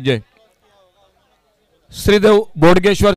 संजय श्रीदेव बोडगेश्वर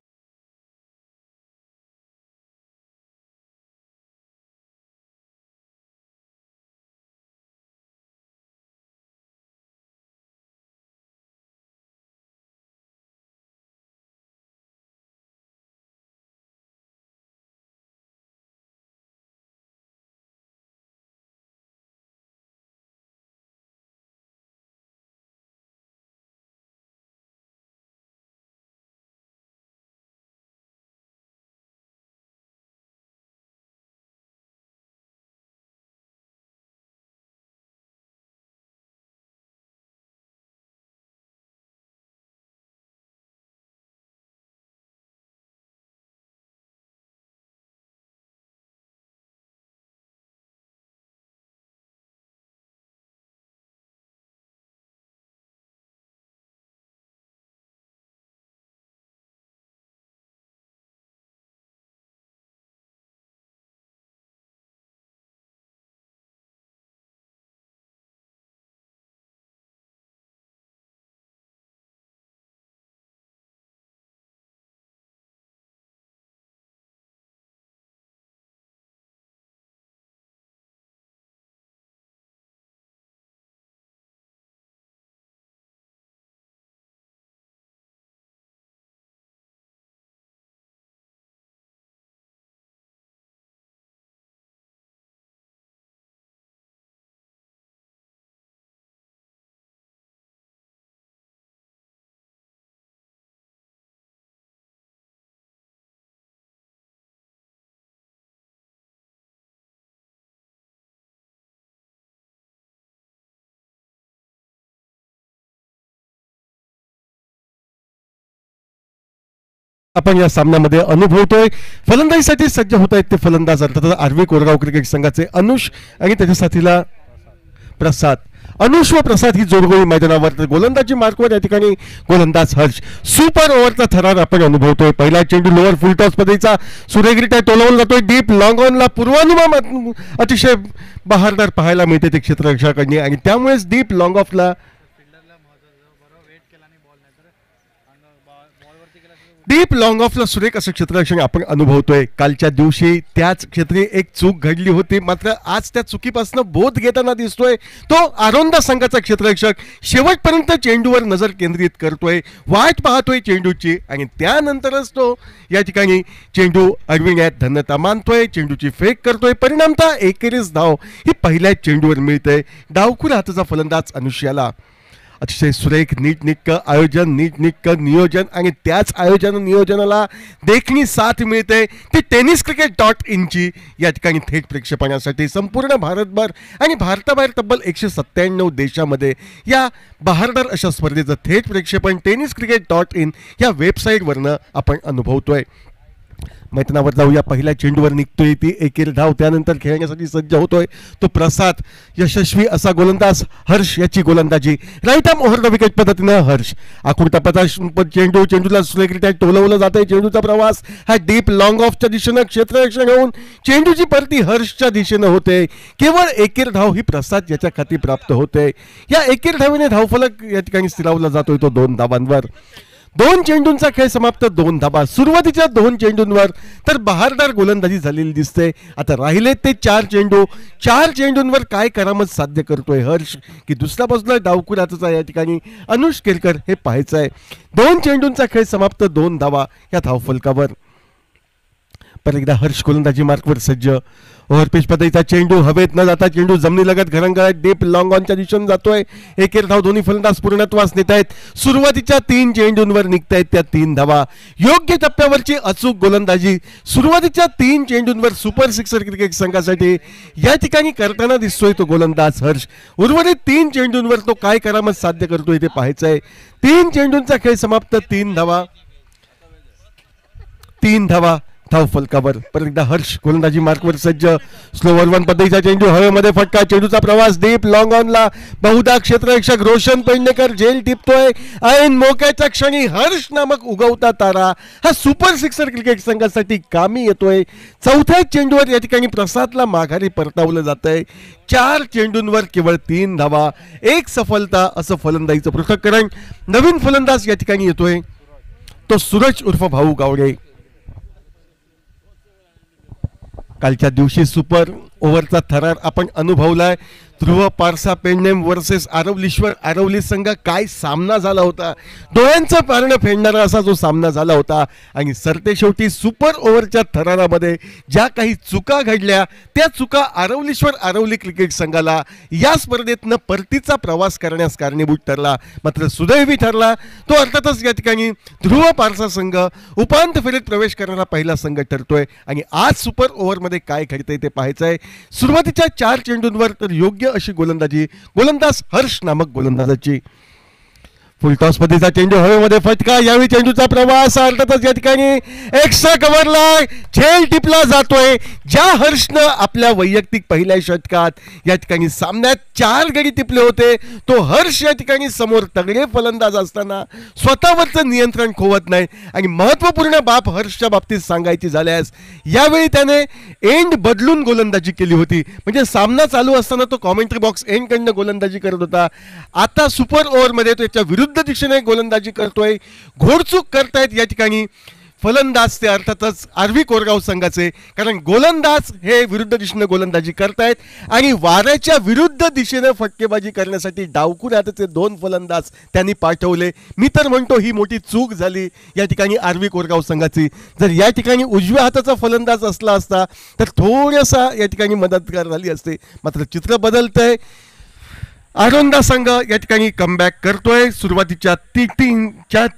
आपण या सामन्यामध्ये अनुभवतोय फलंदाजीसाठी सज्ज होत आहेत ते फलंदाज अर्थात आर्वी कोरेगाव क्रिकेट संघाचे अनुष आणि त्याच्या साथीला प्रसाद. अनुष व प्रसाद ही जोडगोळी मैदानावर गोलंदाजी मार्कवर या ठिकाणी गोलंदाज हर्ष. सुपर ओव्हरचा थरार आपण अनुभवतोय. पहिला चेंडू लोअर फुल टॉस पद्धतीचा सुरेखरित्या टोलवला जातोय. डीप लॉंग ऑनला पूर्वानुमान अतिशय बहारदार पाहायला मिळते ते क्षेत्ररक्षकांनी आणि त्यामुळेच डीप लॉंग ऑफला डीप लॉंग ऑफला सुरेख असं क्षेत्ररक्षण आपण अनुभवतोय. कालच्या दिवशी त्याच क्षेत्री एक चूक घडली होती, मात्र आज त्या चुकीपासून बोध घेताना दिसतोय तो आरोंदा संघाचा क्षेत्ररक्षक. शेवटपर्यंत चेंडूवर नजर केंद्रित करतोय, वाट पाहतोय चेंडूची आणि त्यानंतरच तो या ठिकाणी चेंडू अडविण्यात धन्यता मानतोय. चेंडूची फेक करतोय. परिणामतः एकेरीस धाव ही पहिल्याच चेंडूवर मिळते. डावखुरा हाताचा फलंदाज अनुष्याला. अतिशय सुरेख नीटनेटकं आयोजन, नीटनेटकं नियोजन आणि त्याच नियोजनाला देखणी साथ मिळते ती tenniscricket.in या ठिकाणी थेट प्रेक्षेपणासाठी संपूर्ण भारतभर आणि भारताबाहेर तब्बल 197 देशामध्ये या बहारदार अशा स्पर्धेचं थेट प्रेक्षेपण tenniscricket.in या वेबसाईटवरनं आपण अनुभवतोय. मैदानावर जाऊया. पहिल्या चेंडूवर निघतोय ती एकेरी धाव. त्यानंतर खेळण्यासाठी सज्ज होतोय तो प्रसाद. यशस्वी असा गोलंदाज हर्ष याची गोलंदाजी. Right arm over the wicket पद्धतीनं हर्ष. आकृता चेंडूला सुरेखरित्या टोलवलं जातंय. चेंडूचा प्रवास हा डीप लॉंग ऑफच्या दिशेनं क्षेत्ररक्षण होऊन चेंडूची परती हर्षच्या दिशेनं होते. केवळ एकेर धाव ही प्रसाद याच्या खाती प्राप्त होते. या एकेर धावेने धावफलक या ठिकाणी स्थिरावला जातोय तो 2 धावांवर. 2 चेंडूंचा खेळ समाप्त. 2 धाबा. सुरुवातीच्या 2 चेंडूंवर तर बहारदार गोलंदाजी झालेली दिसते. आता राहिले ते 4 चेंडू. 4 चेंडूंवर काय करामत साध्य करतोय हर्ष की दुसऱ्या बाजूला डावखुरा हाताचा या ठिकाणी अनुष केरकर हे पाहायचं आहे. 2 चेंडूंचा खेळ समाप्त. 2 धावा या धावफलकावर. परत एकदा हर्ष गोलंदाजी मार्कवर सज्ज. ओव्हरपिच पद्धतीचा चेंडू हवेत न जाता चेंडू जमिनीलगत घरंगळत डीप लॉंग ऑनच्या दिशेने जातोय. एकेर धाव दोन्ही फलंदाज पूर्णत्वास नेत आहेत. सुरुवातीच्या 3 चेंडूंवर निघतायत त्या 3 धावा. योग्य टप्प्यावरची अचूक गोलंदाजी सुरुवातीच्या 3 चेंडूंवर सुपर सिक्सर क्रिकेट संघासाठी या ठिकाणी करताना दिसतोय तो गोलंदाज हर्ष. उर्वरित 3 चेंडूंवर तो काय करामत साध्य करतोय ते पाहायचं आहे. 3 चेंडूंचा खेळ समाप्त. 3 धावा. धाव फलकावर परत एकदा हर्ष गोलंदाजी मार्कवर सज्ज. स्लोवर वन पद्धतीचा चेंडू हवेमध्ये फटका. चेंडूचा प्रवास डीप लॉंग ऑनला. बहुधा क्षेत्ररक्षक रोशन पेडणेकर झेल टिपतोय. ऐन मोक्याच्या क्षणी हर्ष नामक उगवता तारा हा सुपर सिक्सर क्रिकेट संघासाठी कामी येतोय. चौथ्या चेंडूवर या ठिकाणी प्रसादला माघारी परतावलं जात आहे. 4 चेंडूंवर केवळ 3 धावा, 1 सफलता असं फलंदाजीचं पृथक्करण. नवीन फलंदाज या ठिकाणी येतोय, तो सूरज उर्फ भाऊ गावडे. कालच्या दिवशी सुपर ओव्हरचा थरार आपण अनुभवलाय. ध्रुव पारसा पेडनेम वर्सेस आरवलीश्वर आरवली संघ काय सामना झाला होता. डोळ्यांचं पारणं फेडणारा असा जो सामना झाला होता. आणि सरते शेवटी सुपर ओव्हरच्या थरारामध्ये ज्या काही चुका घडल्या त्या चुका आरवलीश्वर आरवली क्रिकेट संघाला या स्पर्धेतनं परतीचा प्रवास करण्यास कारणीभूत ठरला. मात्र सुदैवी ठरला तो अर्थातच या ठिकाणी ध्रुव पारसा संघ उपांत्य फेरीत प्रवेश करणारा पहिला संघ ठरतोय. आणि आज सुपर ओव्हरमध्ये काय घडतंय ते पाहायचंय. सुरुवातीच्या 4 चेंडूंवर तर योग्य अशी गोलंदाजी गोलंदाज हर्ष नामक गोलंदाजाची. फुलटॉस पद्धतीचा चेंडू हवेमध्ये फटका. यावेळी चेंडूचा प्रवास अर्थातच या ठिकाणी एक्स्ट्रा कव्हरला झेल टिपला जातोय. ज्या हर्षनं आपल्या वैयक्तिक पहिल्या षटकात या ठिकाणी सामन्यात 4 गडी टिपले होते, तो हर्ष या ठिकाणी समोर तगडे फलंदाज असताना स्वतःवरचं नियंत्रण खोवत नाही. आणि महत्वपूर्ण बाब हर्षच्या बाबतीत सांगायची झाल्यास यावेळी त्याने एंड बदलून गोलंदाजी केली होती. म्हणजे सामना चालू असताना तो कॉमेंट्री बॉक्स एंडकडनं गोलंदाजी करत होता. आता सुपर ओव्हरमध्ये त्याच्या विरुद्ध दिशेने गोलंदाजी करतोय. घोडचूक करतायत या ठिकाणी फलंदाज ते अर्थातच आरवी कोरगाव संघाचे. कारण गोलंदाज हे विरुद्ध दिशेने गोलंदाजी करतायत आणि वाऱ्याच्या विरुद्ध दिशेने फटकेबाजी करण्यासाठी डावखुर हाताचे 2 फलंदाज त्यांनी पाठवले. मी तर म्हणतो ही मोठी चूक झाली या ठिकाणी आरवी कोरगाव संघाची. जर या ठिकाणी उजव्या हाताचा फलंदाज असला असता तर थोडासा या ठिकाणी मदतगार झाली असते. मात्र चित्र बदलतंय. आरोंदा संघ या ठिकाणी कमबॅक करतोय. सुरुवातीच्या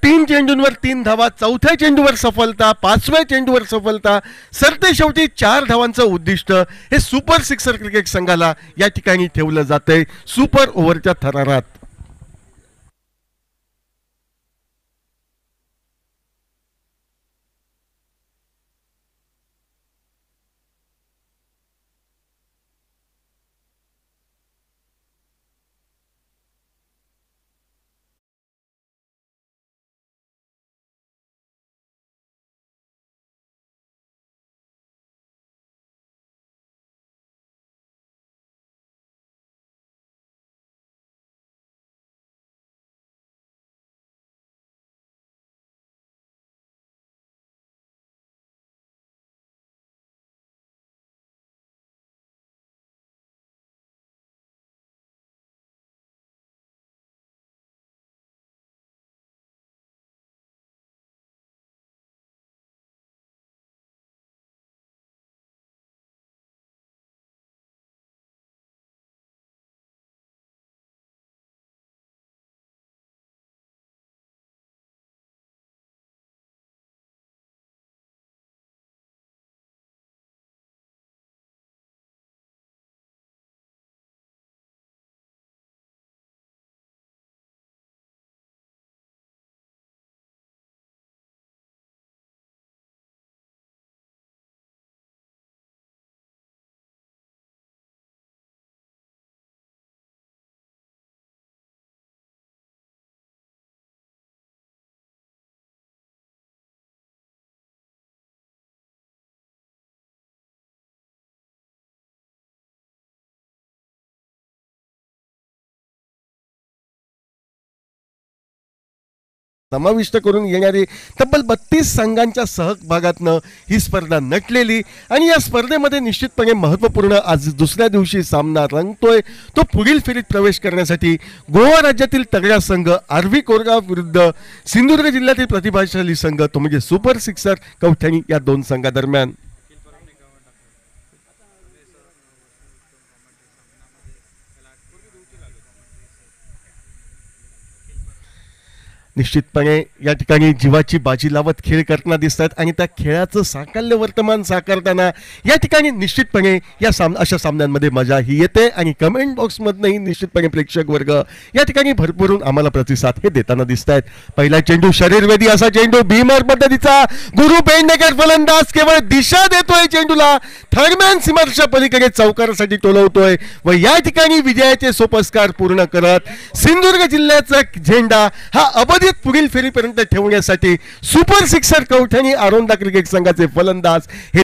3 चेंडूंवर 3 धावा, चौथ्या चेंडूवर सफलता, 5व्या चेंडूवर सफलता. सरते शेवटी 4 धावांचं उद्दिष्ट हे सुपर सिक्सर क्रिकेट संघाला या ठिकाणी ठेवलं जातंय सुपर ओव्हरच्या थरारात. समाविष्ट करून येणारी तब्बल 32 संघांच्या सहभागातनं ही स्पर्धा नटलेली. आणि या स्पर्धेमध्ये निश्चितपणे महत्त्वपूर्ण आज दुसऱ्या दिवशी सामना रंगतोय. तो पुढील फेरीत प्रवेश करण्यासाठी गोवा राज्यातील तगडा संघ आरवी कोरगाव विरुद्ध सिंधुदुर्ग जिल्ह्यातील प्रतिभाशाली संघ तो म्हणजे सुपर सिक्सर कवठणी या 2 संघादरम्यान. निश्चितपणे या ठिकाणी जीवाची बाजी लावत खेळ करताना दिसतात आणि त्या खेळाचं साकल्य वर्तमान साकारताना या ठिकाणी निश्चितपणे अशा सामन्यांमध्ये मजा ही येते आणि कमेंट बॉक्समधनंही निश्चितपणे प्रेक्षक वर्ग या ठिकाणी भरपूरून आम्हाला प्रतिसाद हे देताना दिसत आहेत. पहिला चेंडू शरीरवेदी असा चेंडू भीमर पद्धतीचा गुरु पेडणेकर फलंदाज केवळ दिशा देतोय चेंडूला थर्मॅन सीमारेषा पलीकडे चौकारासाठी टोलवतोय व या ठिकाणी विजयाचे सोपस्कार पूर्ण करत सिंधुदुर्ग जिल्ह्याचा झेंडा हा अबाधित पुढील फेरीपर्यंत ठेवण्यासाठी सुपर सिक्सर कवठणी आरोंदा क्रिकेट संघाचे फलंदाज हे